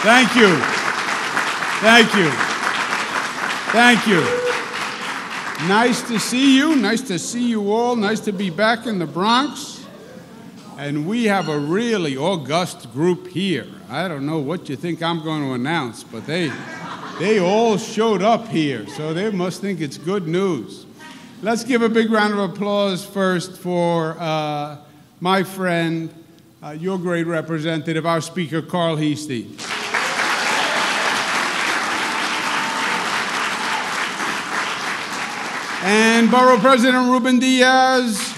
Thank you. Thank you. Thank you. Nice to see you. Nice to see you all. Nice to be back in the Bronx. And we have a really august group here. I don't know what you think I'm going to announce, but they all showed up here, so they must think it's good news. Let's give a big round of applause first for my friend, your great representative, our speaker, Carl Heastie. And Borough President Ruben Diaz.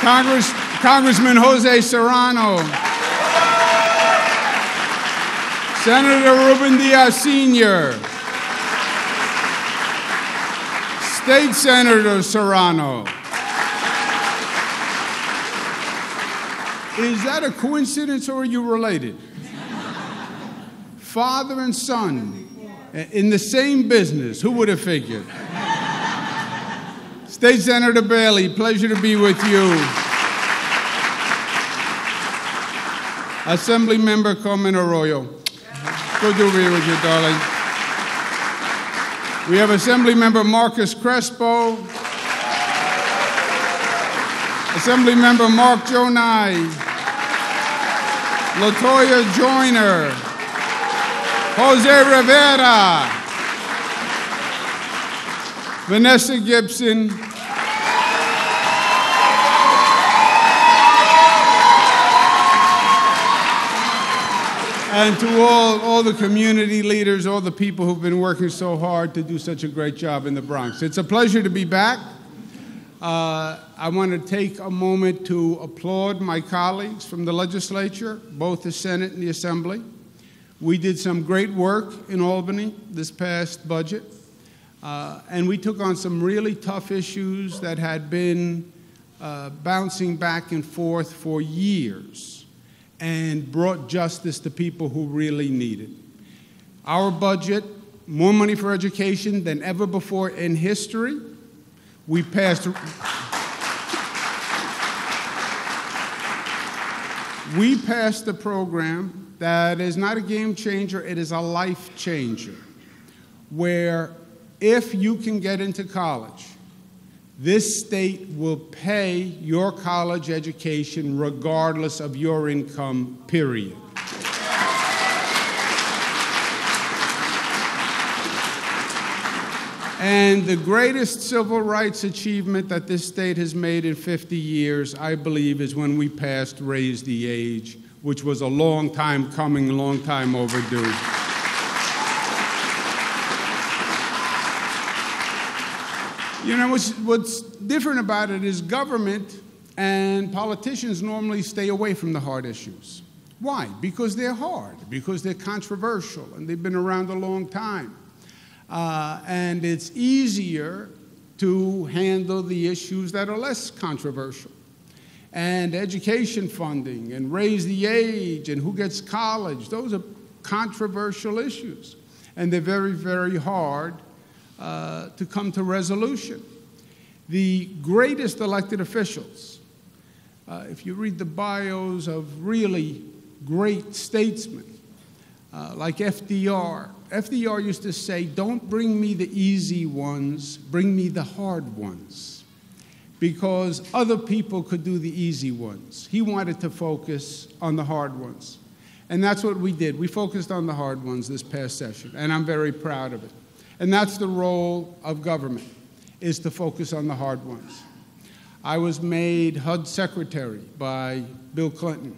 Congressman Jose Serrano. Senator Ruben Diaz Sr. State Senator Serrano. Is that a coincidence or are you related? Father and son in the same business. Who would have figured? State Senator Bailey, pleasure to be with you. Assemblymember Carmen Arroyo. Good to be with you, darling. We have Assemblymember Marcus Crespo. Assemblymember Mark Jonai. Latoya Joyner. Jose Rivera. Vanessa Gibson. And to all the community leaders, all the people who've been working so hard to do such a great job in the Bronx. It's a pleasure to be back. I want to take a moment to applaud my colleagues from the legislature, both the Senate and the Assembly. We did some great work in Albany this past budget, and we took on some really tough issues that had been bouncing back and forth for years, and brought justice to people who really need it. Our budget, more money for education than ever before in history. We passed a program that is not a game changer, it is a life changer, where if you can get into college, this state will pay your college education regardless of your income, period. And the greatest civil rights achievement that this state has made in 50 years, I believe, is when we passed Raise the Age, which was a long time coming, a long time overdue. You know, what's different about it is government and politicians normally stay away from the hard issues. Why? Because they're hard, because they're controversial, and they've been around a long time. And it's easier to handle the issues that are less controversial. And education funding, and raise the age, and who gets college, those are controversial issues. And they're very, very hard to come to resolution. The greatest elected officials, if you read the bios of really great statesmen, like FDR used to say, don't bring me the easy ones, bring me the hard ones, because other people could do the easy ones. He wanted to focus on the hard ones. And that's what we did. We focused on the hard ones this past session, and I'm very proud of it. And that's the role of government, is to focus on the hard ones. I was made HUD secretary by Bill Clinton,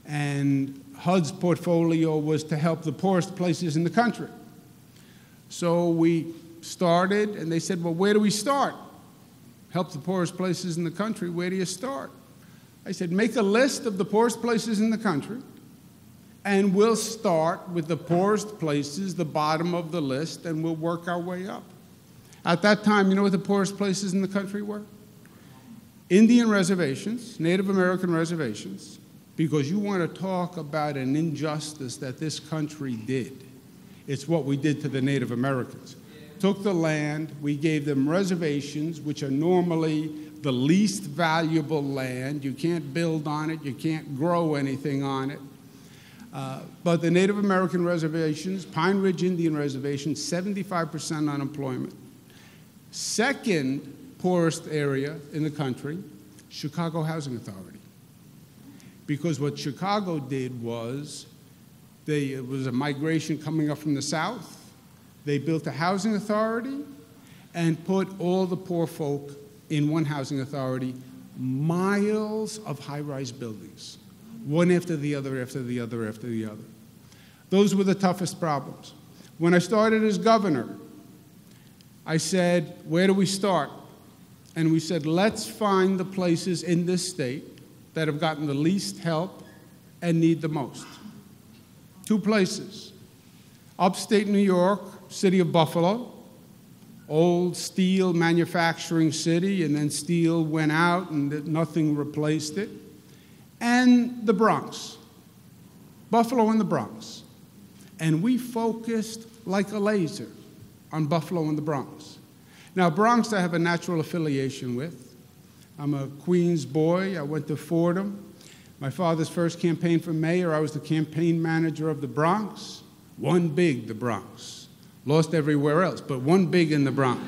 and HUD's portfolio was to help the poorest places in the country. So we started, and they said, well, where do we start? Help the poorest places in the country, where do you start? I said, make a list of the poorest places in the country, and we'll start with the poorest places, the bottom of the list, and we'll work our way up. At that time, you know what the poorest places in the country were? Indian reservations, Native American reservations, because you want to talk about an injustice that this country did. It's what we did to the Native Americans. Took the land, we gave them reservations, which are normally the least valuable land. You can't build on it. You can't grow anything on it. But the Native American reservations, Pine Ridge Indian Reservation, 75% unemployment. Second poorest area in the country, Chicago Housing Authority. Because what Chicago did was, it was a migration coming up from the South. They built a housing authority and put all the poor folk in one housing authority, miles of high-rise buildings, one after the other, after the other, after the other. Those were the toughest problems. When I started as governor, I said, where do we start? And we said, let's find the places in this state that have gotten the least help and need the most. 2 places. Upstate New York, city of Buffalo, old steel manufacturing city, and then steel went out and nothing replaced it. And the Bronx, Buffalo and the Bronx. And we focused like a laser on Buffalo and the Bronx. Now, Bronx I have a natural affiliation with. I'm a Queens boy. I went to Fordham. My father's first campaign for mayor, I was the campaign manager of the Bronx. One big, the Bronx. Lost everywhere else, but one big in the Bronx.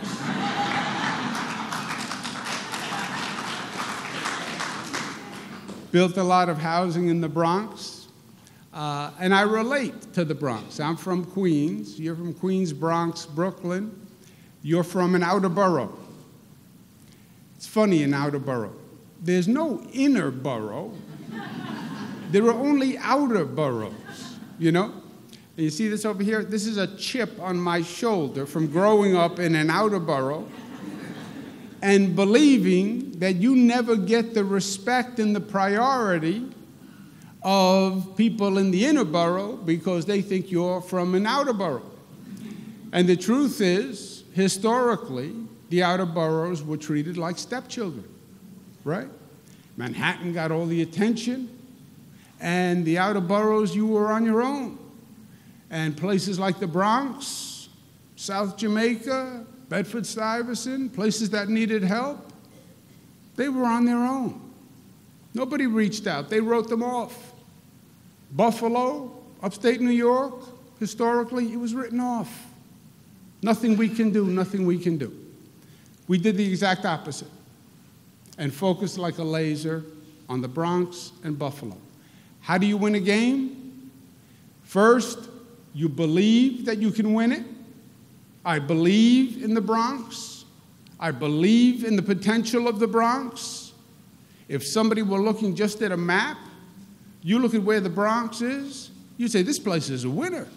Built a lot of housing in the Bronx. And I relate to the Bronx. I'm from Queens. You're from Queens, Bronx, Brooklyn. You're from an outer borough. It's funny in outer borough. There's no inner borough. There are only outer boroughs, you know? And you see this over here? This is a chip on my shoulder from growing up in an outer borough and believing that you never get the respect and the priority of people in the inner borough because they think you're from an outer borough. And the truth is, historically, the outer boroughs were treated like stepchildren, right? Manhattan got all the attention, and the outer boroughs, you were on your own. And places like the Bronx, South Jamaica, Bedford-Stuyvesant, places that needed help, they were on their own. Nobody reached out. They wrote them off. Buffalo, upstate New York, historically, it was written off. Nothing we can do, nothing we can do. We did the exact opposite and focused like a laser on the Bronx and Buffalo. How do you win a game? First, you believe that you can win it. I believe in the Bronx. I believe in the potential of the Bronx. If somebody were looking just at a map, you look at where the Bronx is, you say, this place is a winner.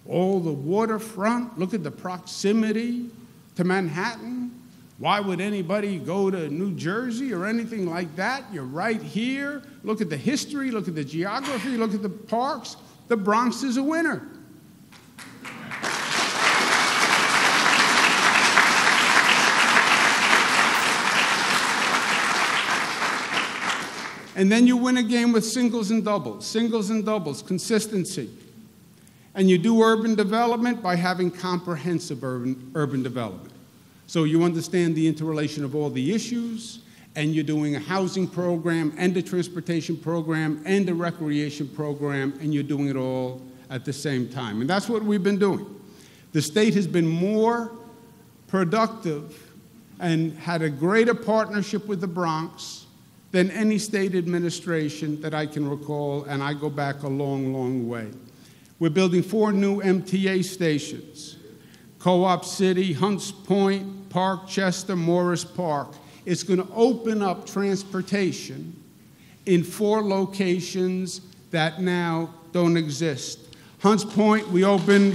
All the waterfront, look at the proximity to Manhattan. Why would anybody go to New Jersey or anything like that? You're right here. Look at the history, look at the geography, look at the parks. The Bronx is a winner. And then you win a game with singles and doubles, consistency. And you do urban development by having comprehensive urban development. So you understand the interrelation of all the issues, and you're doing a housing program and a transportation program and a recreation program, and you're doing it all at the same time. And that's what we've been doing. The state has been more productive and had a greater partnership with the Bronx than any state administration that I can recall, and I go back a long, long way. We're building 4 new MTA stations: Co-op City, Hunts Point, Park Chester, Morris Park. It's going to open up transportation in 4 locations that now don't exist. Hunts Point, we opened.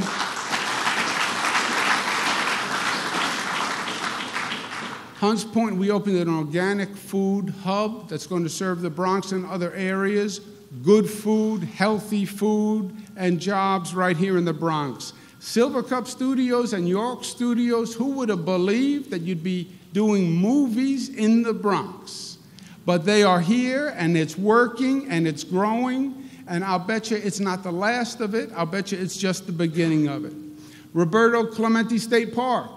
Hunts Point, we opened an organic food hub that's going to serve the Bronx and other areas. Good food, healthy food, and jobs right here in the Bronx. Silver Cup Studios and York Studios, who would have believed that you'd be doing movies in the Bronx? But they are here, and it's working, and it's growing, and I'll bet you it's not the last of it. I'll bet you it's just the beginning of it. Roberto Clemente State Park,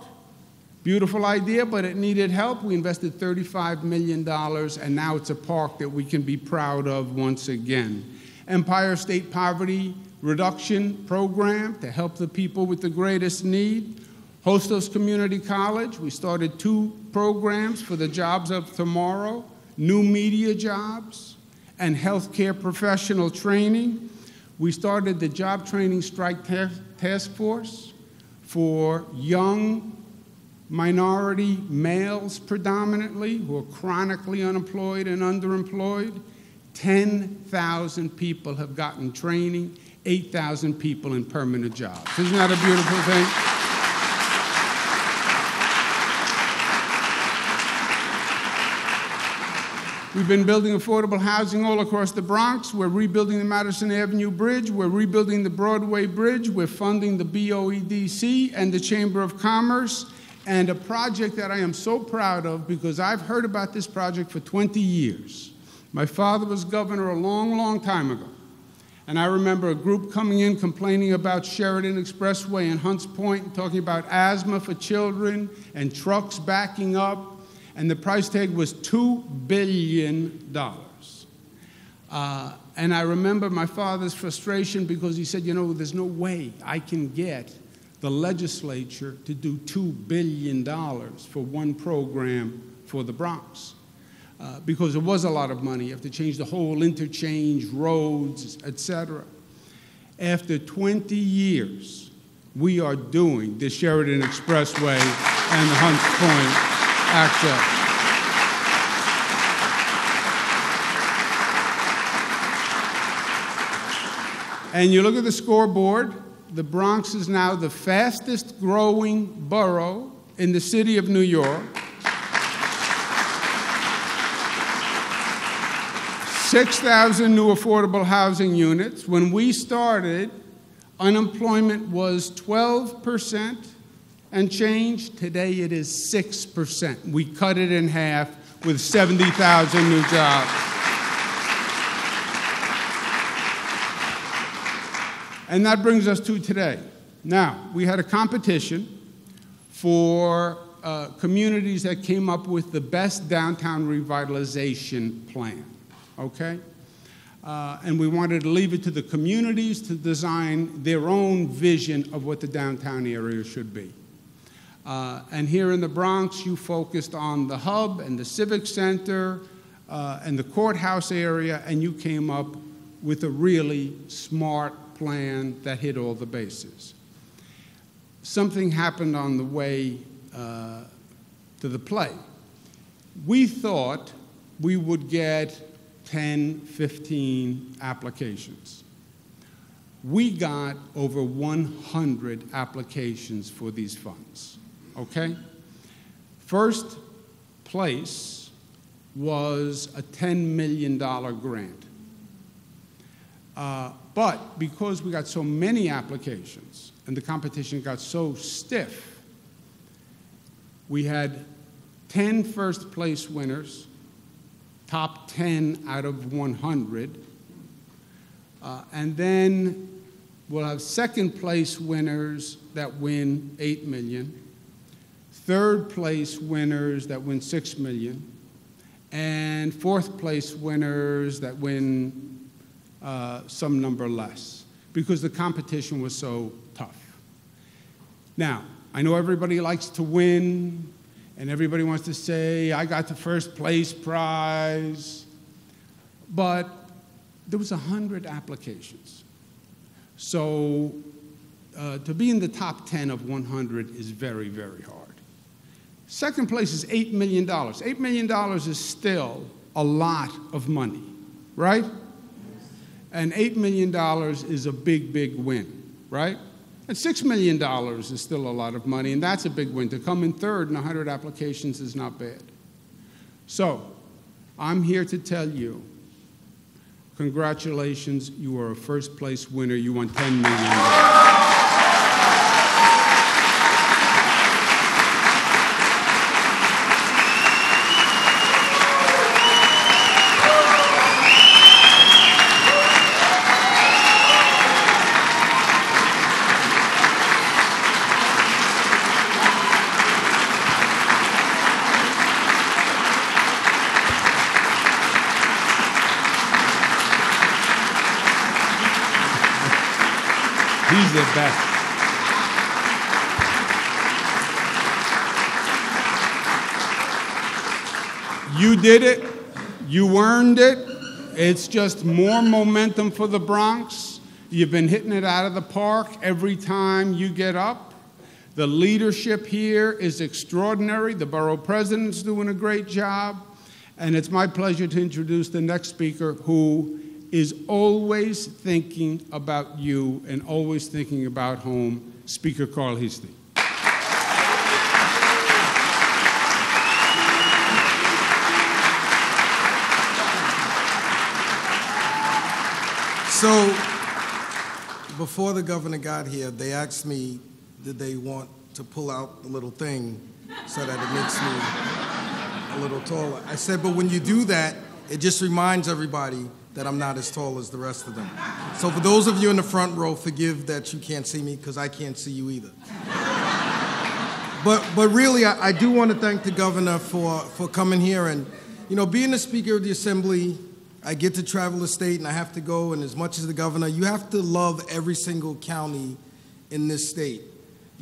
Beautiful idea, but it needed help. We invested $35 million, and now it's a park that we can be proud of once again. Empire State Poverty Reduction Program to help the people with the greatest need. Hostos Community College, we started 2 programs for the jobs of tomorrow, new media jobs, and healthcare professional training. We started the Job Training Strike Task Force for young minority males predominantly who are chronically unemployed and underemployed. 10,000 people have gotten training, 8,000 people in permanent jobs. Isn't that a beautiful thing? We've been building affordable housing all across the Bronx. We're rebuilding the Madison Avenue Bridge. We're rebuilding the Broadway Bridge. We're funding the BOEDC and the Chamber of Commerce. And a project that I am so proud of because I've heard about this project for 20 years. My father was governor a long, long time ago. And I remember a group coming in complaining about Sheridan Expressway and Hunts Point and talking about asthma for children and trucks backing up. And the price tag was $2 billion. And I remember my father's frustration because he said, you know, there's no way I can get the legislature to do $2 billion for one program for the Bronx. Because it was a lot of money. You have to change the whole interchange, roads, etc. After 20 years, we are doing the Sheridan Expressway and the Hunts Point access. And you look at the scoreboard, the Bronx is now the fastest growing borough in the city of New York. 6,000 new affordable housing units. When we started, unemployment was 12% and change. Today it is 6%. We cut it in half with 70,000 new jobs. And that brings us to today. Now, we had a competition for communities that came up with the best downtown revitalization plan, okay? And we wanted to leave it to the communities to design their own vision of what the downtown area should be. And here in the Bronx, you focused on the hub and the Civic Center and the courthouse area, and you came up with a really smart plan that hit all the bases. Something happened on the way to the play. We thought we would get 10, 15 applications. We got over 100 applications for these funds, okay? First place was a $10 million grant. But because we got so many applications and the competition got so stiff, we had 10 first place winners, top 10 out of 100, and then we'll have second place winners that win $8 million, third place winners that win $6 million, and fourth place winners that win some number less, because the competition was so tough. Now, I know everybody likes to win, and everybody wants to say, I got the first place prize, but there was 100 applications. So to be in the top 10 of 100 is very, very hard. Second place is $8 million. $8 million is still a lot of money, right? And $8 million is a big, big win, right? And $6 million is still a lot of money, and that's a big win. To come in third in 100 applications is not bad. So, I'm here to tell you, congratulations, you are a first place winner. You won $10 million. He's the best. You did it. You earned it. It's just more momentum for the Bronx. You've been hitting it out of the park every time you get up. The leadership here is extraordinary. The Borough President's doing a great job. And it's my pleasure to introduce the next speaker, who is always thinking about you and always thinking about home, Speaker Carl Heastie. So, before the governor got here, they asked me, did they want to pull out the little thing so that it makes me a little taller. I said, but when you do that, it just reminds everybody that I'm not as tall as the rest of them. So for those of you in the front row, forgive that you can't see me, because I can't see you either. But really, I do want to thank the governor for coming here. And, you know, being the Speaker of the Assembly, I get to travel the state and I have to go, and as much as the governor, you have to love every single county in this state.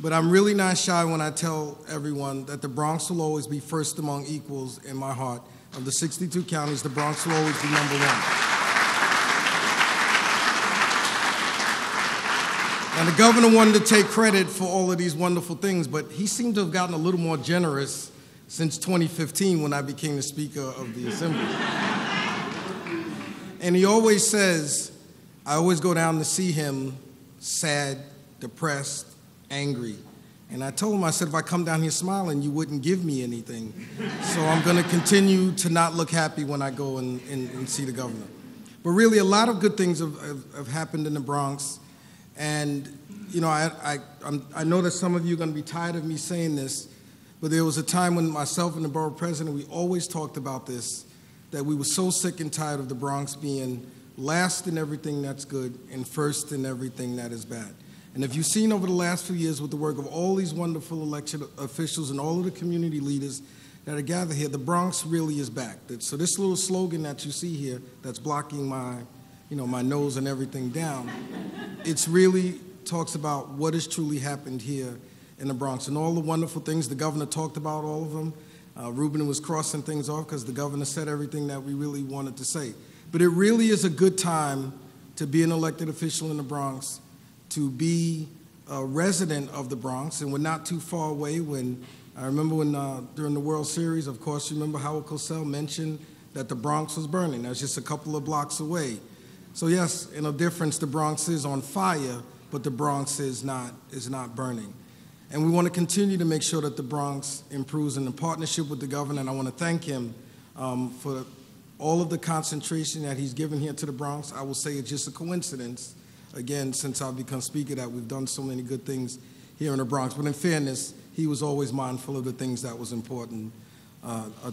But I'm really not shy when I tell everyone that the Bronx will always be first among equals in my heart. Of the 62 counties, the Bronx will always be number one. And the governor wanted to take credit for all of these wonderful things, but he seemed to have gotten a little more generous since 2015 when I became the Speaker of the Assembly. And he always says, I always go down to see him sad, depressed, angry. And I told him, I said, if I come down here smiling, you wouldn't give me anything. So I'm going to continue to not look happy when I go and see the governor. But really, a lot of good things have happened in the Bronx. And, you know, I know that some of you are going to be tired of me saying this, but there was a time when myself and the Borough President, we always talked about this, that we were so sick and tired of the Bronx being last in everything that's good and first in everything that is bad. And if you've seen over the last few years with the work of all these wonderful elected officials and all of the community leaders that are gathered here, the Bronx really is back. So this little slogan that you see here that's blocking my, my nose and everything down, it's really talks about what has truly happened here in the Bronx and all the wonderful things. The governor talked about all of them. Ruben was crossing things off because the governor said everything that we really wanted to say. But it really is a good time to be an elected official in the Bronx, to be a resident of the Bronx, and we're not too far away. I remember when during the World Series, of course, you remember Howard Cosell mentioned that the Bronx was burning. That's just a couple of blocks away. So yes, in a difference, the Bronx is on fire, but the Bronx is not burning. And we want to continue to make sure that the Bronx improves in the partnership with the governor, and I want to thank him for all of the concentration that he's given here to the Bronx. I will say it's just a coincidence, again, since I've become Speaker, that we've done so many good things here in the Bronx. But in fairness, he was always mindful of the things that was important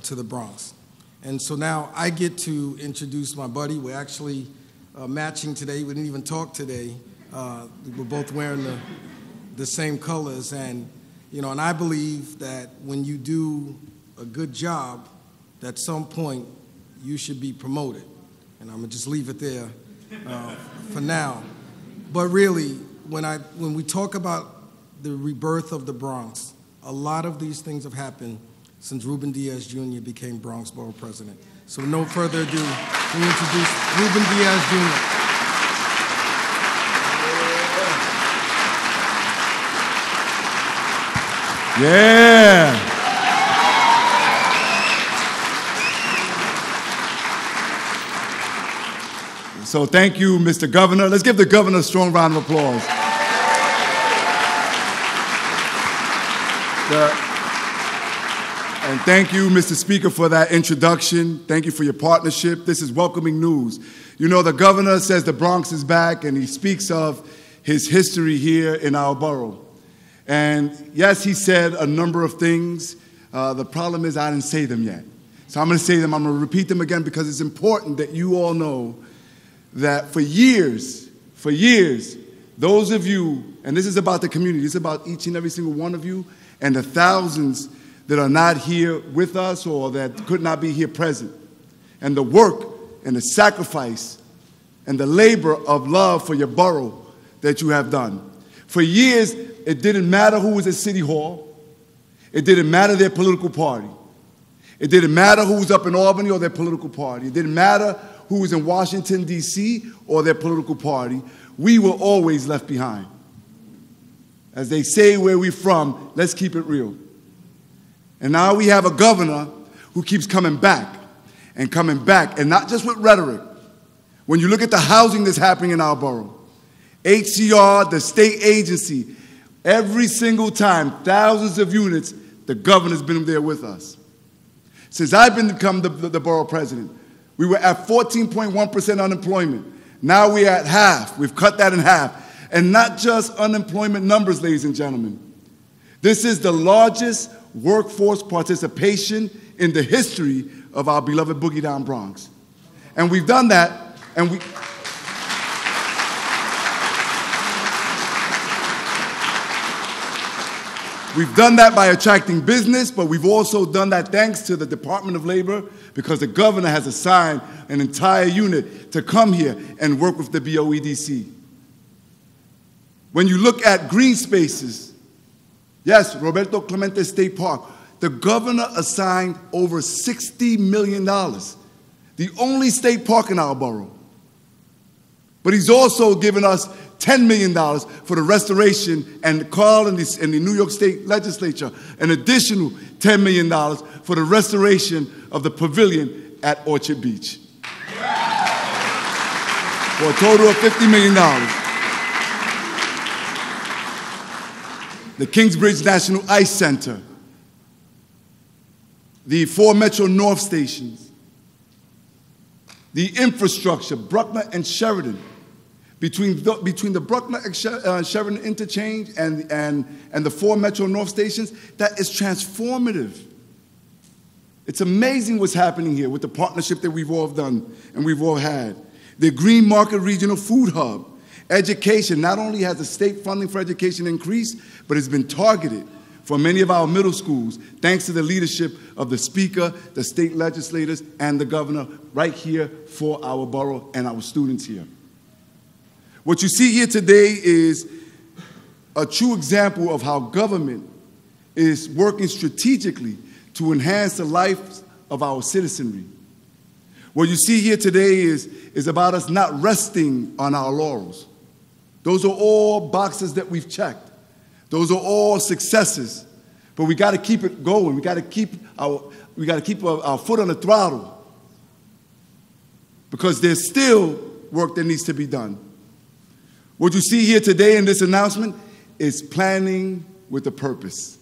to the Bronx. And so now I get to introduce my buddy. We're actually matching today. We didn't even talk today. We're both wearing the same colors, and and I believe that when you do a good job, at some point you should be promoted. And I'm gonna just leave it there for now. But really, when we talk about the rebirth of the Bronx, a lot of these things have happened since Ruben Diaz Jr. became Bronx Borough President. So with no further ado, we introduce Ruben Diaz Jr. Yeah. So thank you, Mr. Governor. Let's give the governor a strong round of applause. And thank you, Mr. Speaker, for that introduction. Thank you for your partnership. This is welcoming news. You know, the governor says the Bronx is back, and he speaks of his history here in our borough. And yes, he said a number of things. The problem is I didn't say them yet. So I'm going to say them. I'm going to repeat them again because it's important that you all know that for years, those of you, and this is about the community, this is about each and every single one of you and the thousands that are not here with us or that could not be here present, and the work and the sacrifice and the labor of love for your borough that you have done. For years, it didn't matter who was at City Hall. It didn't matter their political party. It didn't matter who was up in Albany or their political party. It didn't matter who was in Washington, D.C. or their political party. We were always left behind. As they say where we're from, let's keep it real. And now we have a governor who keeps coming back, and not just with rhetoric. When you look at the housing that's happening in our borough, HCR, the state agency, every single time, thousands of units, the governor's been there with us. Since I've become the borough president, we were at 14.1% unemployment. Now we're at half. We've cut that in half. And not just unemployment numbers, ladies and gentlemen. This is the largest workforce participation in the history of our beloved Boogie Down Bronx. And we've done that, and we've done that by attracting business, but we've also done that thanks to the Department of Labor, because the governor has assigned an entire unit to come here and work with the BOEDC. When you look at green spaces, yes, Roberto Clemente State Park, the governor assigned over $60 million, the only state park in our borough. But he's also given us $10 million for the restoration, and Carl and the New York State Legislature an additional $10 million for the restoration of the pavilion at Orchard Beach. For a total of $50 million. The Kingsbridge National Ice Center, the 4 Metro North stations, the infrastructure, Bruckner and Sheridan, between the Bruckner and Sheridan interchange and the 4 Metro North stations, that is transformative. It's amazing what's happening here with the partnership that we've all done and we've all had. The Green Market Regional Food Hub. Education, not only has the state funding for education increased, but it's been targeted for many of our middle schools, thanks to the leadership of the speaker, the state legislators, and the governor right here for our borough and our students here. What you see here today is a true example of how government is working strategically to enhance the lives of our citizenry. What you see here today is about us not resting on our laurels. Those are all boxes that we've checked. Those are all successes. But we got to keep it going. We got to keep our foot on the throttle, because there's still work that needs to be done. What you see here today in this announcement is planning with a purpose.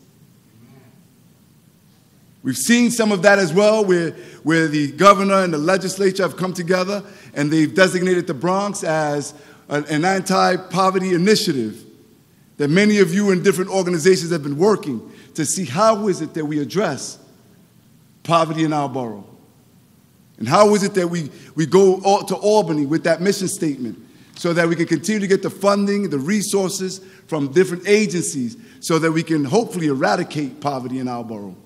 We've seen some of that as well, where the governor and the legislature have come together and they've designated the Bronx as an anti-poverty initiative that many of you in different organizations have been working to see how is it that we address poverty in our borough. And how is it that we go to Albany with that mission statement so that we can continue to get the funding, the resources from different agencies so that we can hopefully eradicate poverty in our borough.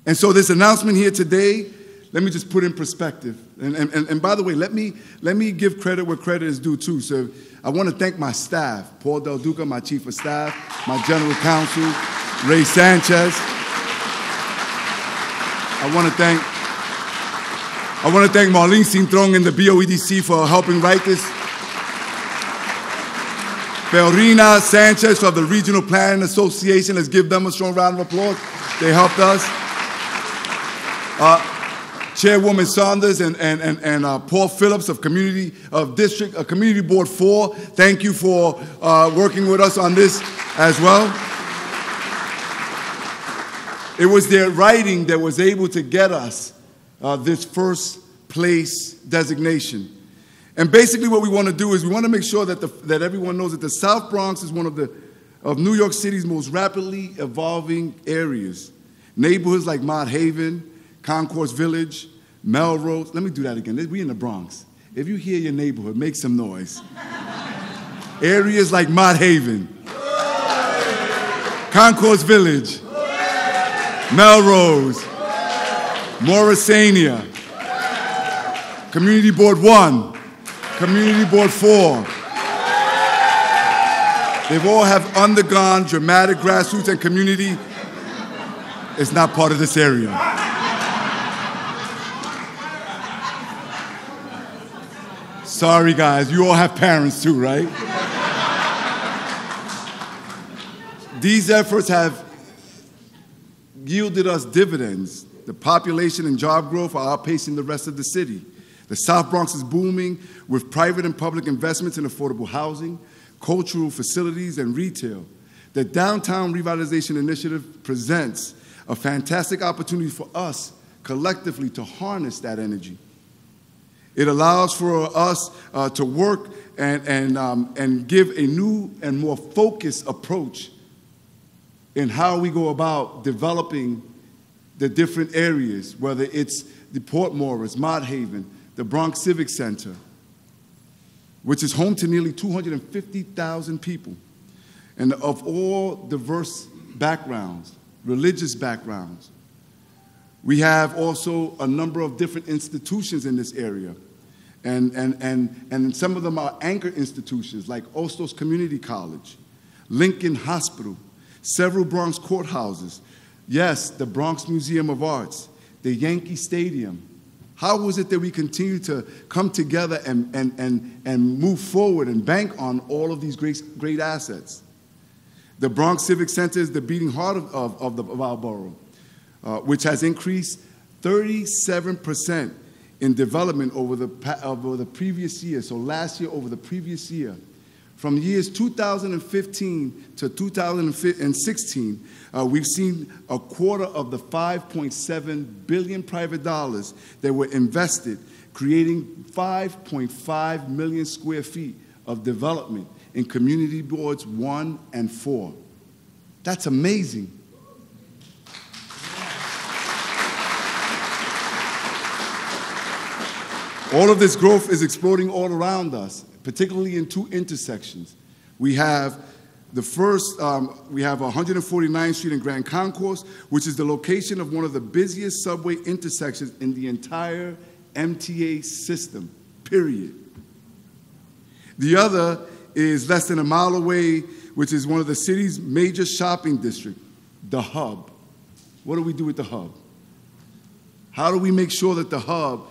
And so this announcement here today, let me just put in perspective. And by the way, let me give credit where credit is due too. So I want to thank my staff, Paul Del Duca, my chief of staff, my general counsel, Ray Sanchez. I want to thank Marlene Cintrón and the BOEDC for helping write this. Belrina Sanchez of the Regional Planning Association. Let's give them a strong round of applause. They helped us. Chairwoman Saunders and Paul Phillips of Community Board 4. Thank you for working with us on this as well. It was their writing that was able to get us this first place designation. And basically what we want to do is we want to make sure that everyone knows that the South Bronx is one of New York City's most rapidly evolving areas. Neighborhoods like Mott Haven, Concourse Village, Melrose. Let me do that again. We in the Bronx. If you hear your neighborhood, make some noise. Areas like Mott Haven, Concourse Village, Melrose, Morrisania, Community Board 1, Community Board 4, They've all have undergone dramatic grassroots and community. It's not part of this area. Sorry, guys. You all have parents too, right? These efforts have yielded us dividends. The population and job growth are outpacing the rest of the city. The South Bronx is booming with private and public investments in affordable housing, cultural facilities, and retail. The Downtown Revitalization Initiative presents a fantastic opportunity for us collectively to harness that energy. It allows for us to work and give a new and more focused approach in how we go about developing the different areas, whether it's the Port Morris, Mott Haven, the Bronx Civic Center, which is home to nearly 250,000 people, and of all diverse backgrounds, religious backgrounds. We have also a number of different institutions in this area, and some of them are anchor institutions like Ostos Community College, Lincoln Hospital, several Bronx courthouses, yes, the Bronx Museum of Arts, the Yankee Stadium. How was it that we continue to come together and move forward and bank on all of these great assets? The Bronx Civic Center is the beating heart of our borough, which has increased 37% in development over the previous year. So last year over the previous year. From years 2015 to 2016, we've seen a quarter of the $5.7 billion private dollars that were invested, creating 5.5 million square feet of development in community boards 1 and 4. That's amazing. All of this growth is exploding all around us, particularly in two intersections. We have the first, we have 149th Street and Grand Concourse, which is the location of one of the busiest subway intersections in the entire MTA system, period. The other is less than a mile away, which is one of the city's major shopping districts, the Hub. What do we do with the Hub? How do we make sure that the Hub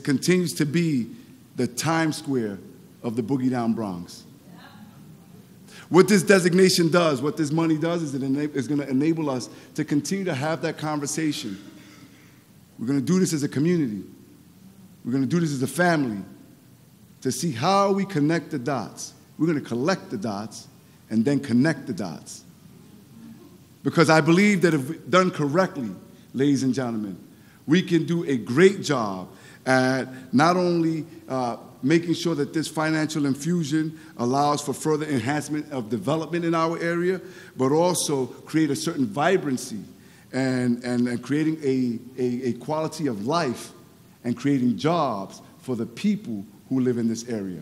continues to be the Times Square of the Boogie Down Bronx? What this designation does, what this money does, is it's going to enable us to continue to have that conversation. We're going to do this as a community. We're going to do this as a family to see how we connect the dots. We're going to collect the dots and then connect the dots. Because I believe that if done correctly, ladies and gentlemen, we can do a great job at not only making sure that this financial infusion allows for further enhancement of development in our area, but also create a certain vibrancy and creating a quality of life and creating jobs for the people who live in this area.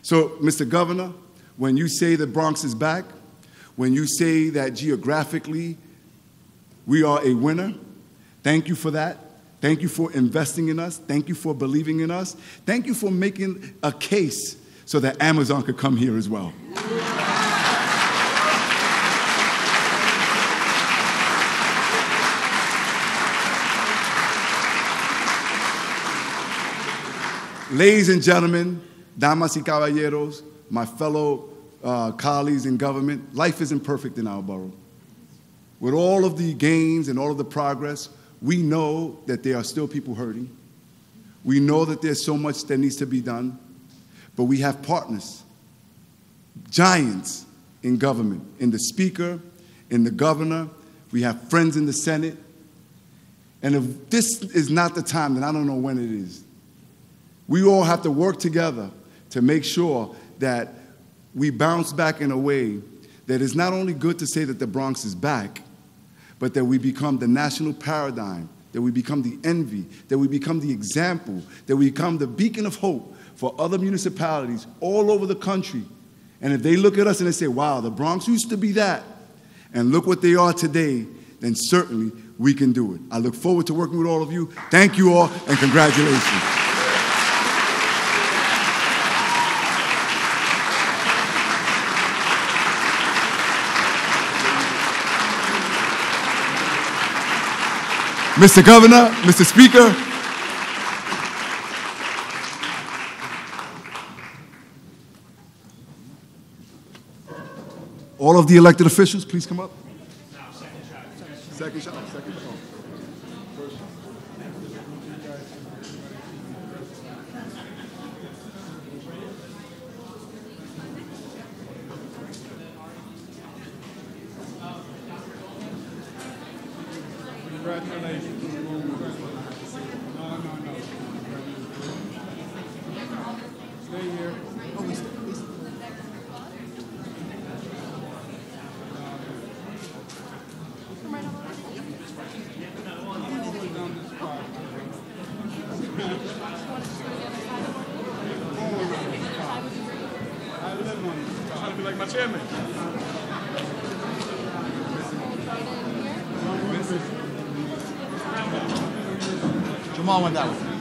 So, Mr. Governor, when you say the Bronx is back, when you say that geographically we are a winner, thank you for that. Thank you for investing in us. Thank you for believing in us. Thank you for making a case so that Amazon could come here as well. Ladies and gentlemen, damas y caballeros, my fellow colleagues in government, life isn't perfect in our borough. With all of the gains and all of the progress, we know that there are still people hurting. We know that there's so much that needs to be done, but we have partners, giants in government, in the Speaker, in the Governor. We have friends in the Senate. And if this is not the time, then I don't know when it is. We all have to work together to make sure that we bounce back in a way that is not only good to say that the Bronx is back, but that we become the national paradigm, that we become the envy, that we become the example, that we become the beacon of hope for other municipalities all over the country. And if they look at us and they say, wow, the Bronx used to be that, and look what they are today, then certainly we can do it. I look forward to working with all of you. Thank you all, and congratulations. Mr. Governor, Mr. Speaker, all of the elected officials, please come up. Second shot. Congratulations. No. Stay here. Trying to be like my chairman. Jamal went that way.